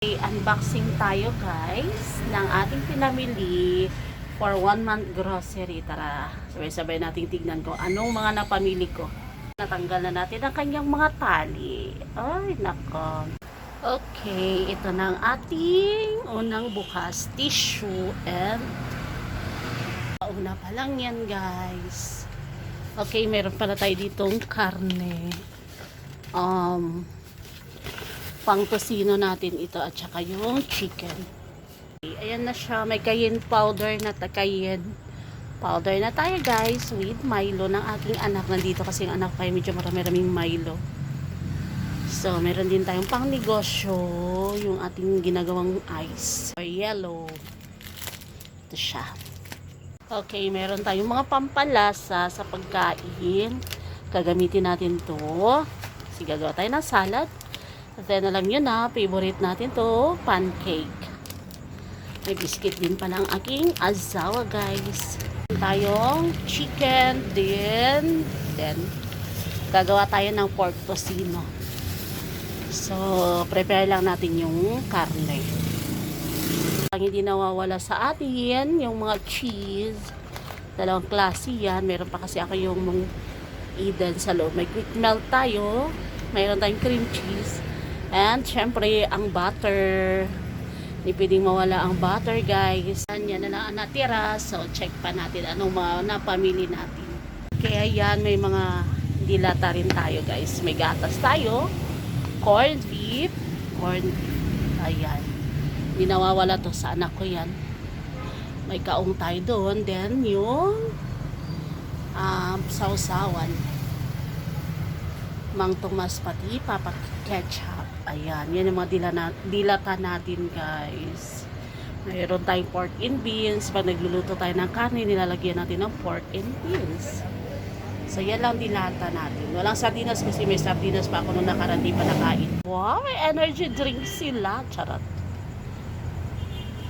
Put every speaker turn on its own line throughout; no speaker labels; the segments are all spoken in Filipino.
Unboxing tayo guys ng ating pinamili for 1 month grocery. Tara, sabay-sabay nating tignan ko anong mga napamili ko. Natanggal na natin ang kanyang mga tali. Ay, nako. Okay, ito na ang ating unang bukas. Tissue and una pa lang yan guys. Okay, meron pala tayo ditong karne. Pang tosino natin ito at saka yung chicken. Ayan na siya, may cayenne powder na tayo guys with Milo ng aking anak. Nandito kasi yung anak kayo medyo marami-raming Milo. So meron din tayong pang negosyo, yung ating ginagawang ice or yellow. Ito siya. Okay, meron tayong mga pampalasa sa pagkain. Gagamitin natin to kasi gagawa tayo ng salad. At then alam nyo na, favorite natin to, pancake. May biscuit din pala ang aking asawa guys. Tayong chicken din. Then gagawa tayo ng pork tosino. So prepare lang natin yung karne. Ang hindi nawawala sa atin yung mga cheese. Dalawang klase yan. Meron pa kasi ako yung Eden sa loob. May quick melt tayo. Mayroon tayong cream cheese. And syempre ang butter. Hindi pwedeng mawala ang butter guys. Yan na lang ang natira. So check pa natin anong mga napamili natin. Kaya yan, may mga dilata rin tayo guys. May gatas tayo. Corned beef. Ayan. Hindi nawawala to sa anak ko yan. May kaong tayo doon. Then yung sausawan. Mang Tomas pati Papa Ketchup. Ayan, yan yung mga dilata natin guys. Mayroon tayong pork and beans. Pag nagluluto tayo ng karne, nilalagyan natin ng pork and beans. So yan lang dilata natin. Walang sardinas kasi may sardinas pa ako nung nakaraan di pa nakain. Wow, may energy drink sila. Charot.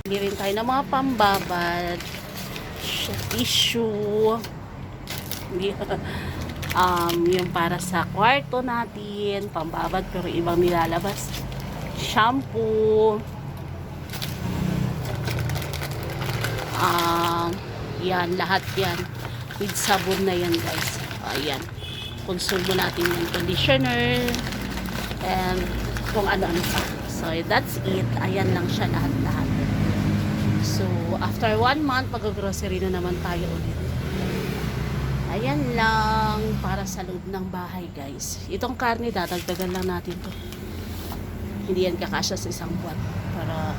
Hindi rin tayo ng mga pambabad. Tissue. Yung para sa kwarto natin, pambabad pero ibang nilalabas. Shampoo. Yan, lahat yan. With sabon na yan guys. Ayan. Konsumo natin yung conditioner. And kung ano-ano pa. So that's it. Ayan lang siya lahat-lahat. So after 1 month, mag-grocery na naman tayo ulit. Ayan lang para sa loob ng bahay guys. Itong karne dadagdagan lang natin to. Hindi yan kakasya sa isang buwan. Para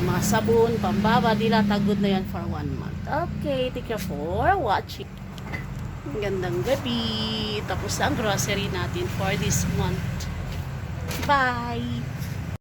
mga sabon, pambaba, dilata, good na yan for 1 month. Okay, thank you for watching. Gandang gabi. Tapos ang grocery natin for this month. Bye!